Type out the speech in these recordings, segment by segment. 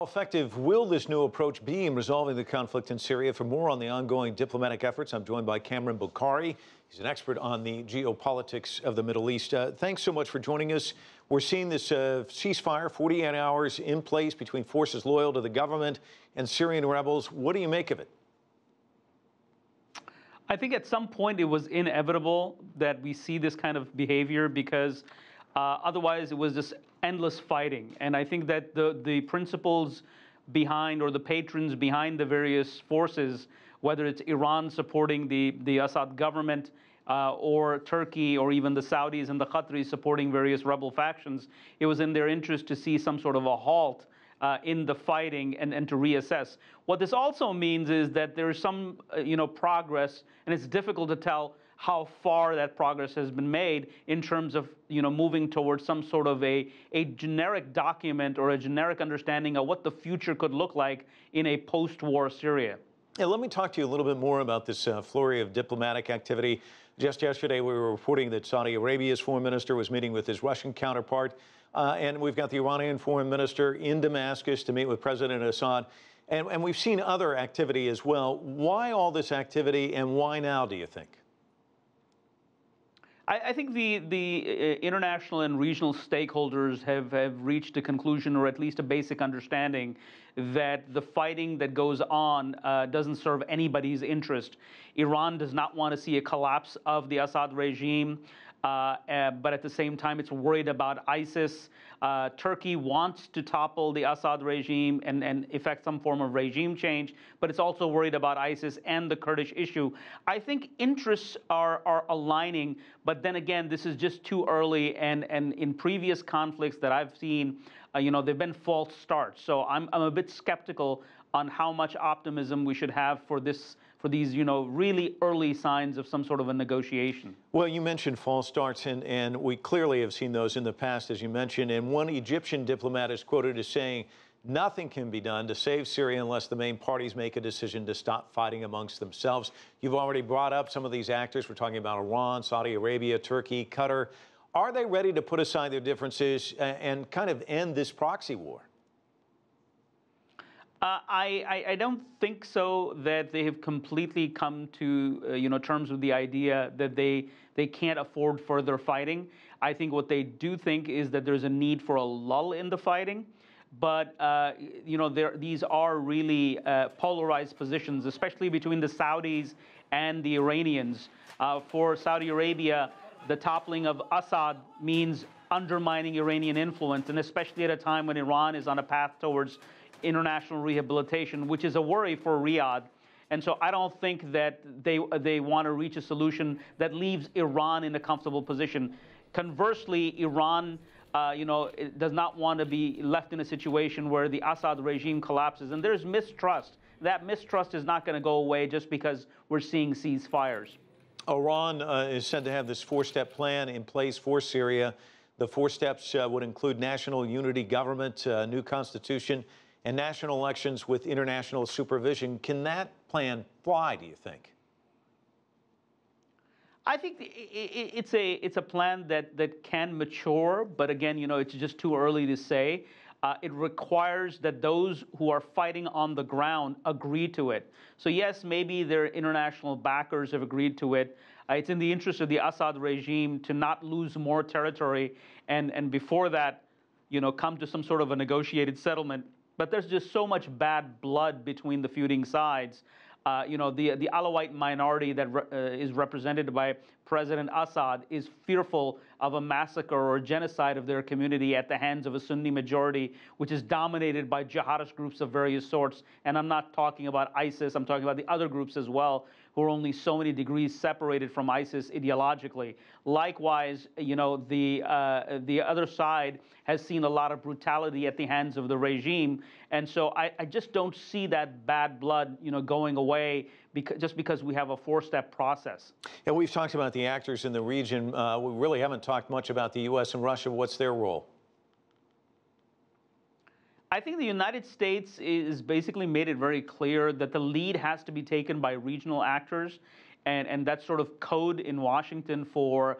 How effective will this new approach be in resolving the conflict in Syria? For more on the ongoing diplomatic efforts, I'm joined by Kamran Bokhari. He's an expert on the geopolitics of the Middle East. Thanks so much for joining us. We're seeing this ceasefire, 48 hours in place between forces loyal to the government and Syrian rebels. What do you make of it? I think at some point it was inevitable that we see this kind of behavior because otherwise it was just endless fighting. And I think that the principles behind, or the patrons behind the various forces, whether it's Iran supporting the Assad government or Turkey or even the Saudis and the Qataris supporting various rebel factions, it was in their interest to see some sort of a halt in the fighting and to reassess. What this also means is that there is some progress, and it's difficult to tell how far that progress has been made in terms of moving towards some sort of a generic document or a generic understanding of what the future could look like in a post-war Syria. Yeah, let me talk to you a little bit more about this flurry of diplomatic activity. Just yesterday, we were reporting that Saudi Arabia's foreign minister was meeting with his Russian counterpart. And we've got the Iranian foreign minister in Damascus to meet with President Assad. And we've seen other activity as well. Why all this activity, and why now, do you think? I think the international and regional stakeholders have reached a conclusion, or at least a basic understanding, that the fighting that goes on doesn't serve anybody's interest. Iran does not want to see a collapse of the Assad regime, but at the same time, it's worried about ISIS. Turkey wants to topple the Assad regime and effect some form of regime change, but it's also worried about ISIS and the Kurdish issue. I think interests are aligning, but then again, this is just too early, and in previous conflicts that I've seen, they've been false starts. So I'm a bit skeptical on how much optimism we should have for these really early signs of some sort of a negotiation. Well, you mentioned false starts, and we clearly have seen those in the past, as you mentioned. And one Egyptian diplomat is quoted as saying, nothing can be done to save Syria unless the main parties make a decision to stop fighting amongst themselves. You've already brought up some of these actors. We're talking about Iran, Saudi Arabia, Turkey, Qatar. Are they ready to put aside their differences and kind of end this proxy war? I don't think so, that they have completely come to terms with the idea that they can't afford further fighting. I think what they do think is that there's a need for a lull in the fighting. But these are really polarized positions, especially between the Saudis and the Iranians. For Saudi Arabia, the toppling of Assad means undermining Iranian influence, and especially at a time when Iran is on a path towards international rehabilitation, which is a worry for Riyadh. And so I don't think that they want to reach a solution that leaves Iran in a comfortable position. Conversely, Iran does not want to be left in a situation where the Assad regime collapses. And there's mistrust. That mistrust is not going to go away just because we're seeing ceasefires. Iran is said to have this four-step plan in place for Syria. The four steps would include national unity government, new constitution, and national elections with international supervision. Can that plan fly, do you think? I think it's a plan that can mature, but again, it's just too early to say. It requires that those who are fighting on the ground agree to it. So yes, maybe their international backers have agreed to it. It's in the interest of the Assad regime to not lose more territory, and before that, come to some sort of a negotiated settlement. But there's just so much bad blood between the feuding sides. The Alawite minority that is represented by President Assad is fearful of a massacre or a genocide of their community at the hands of a Sunni majority, which is dominated by jihadist groups of various sorts. And I'm not talking about ISIS, I'm talking about the other groups as well, who are only so many degrees separated from ISIS ideologically. Likewise, the other side has seen a lot of brutality at the hands of the regime. And so I just don't see that bad blood, going away just because we have a four-step process. And we've talked about the actors in the region. We really haven't talked much about the U.S. and Russia. What's their role? I think the United States is basically made it very clear that the lead has to be taken by regional actors, and that's sort of code in Washington for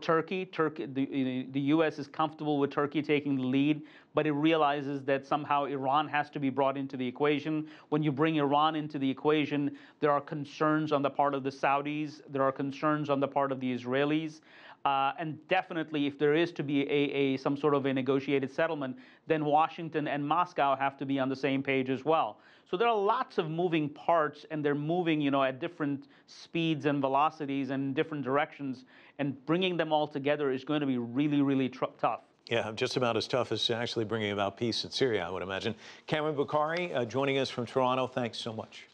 Turkey. The U.S. is comfortable with Turkey taking the lead, but it realizes that somehow Iran has to be brought into the equation. When you bring Iran into the equation, there are concerns on the part of the Saudis, there are concerns on the part of the Israelis. And definitely, if there is to be some sort of a negotiated settlement, then Washington and Moscow have to be on the same page as well. So there are lots of moving parts, and they're moving, at different speeds and velocities and different directions. And bringing them all together is going to be really, really tough. Yeah, just about as tough as actually bringing about peace in Syria, I would imagine. Kamran Bokhari joining us from Toronto. Thanks so much.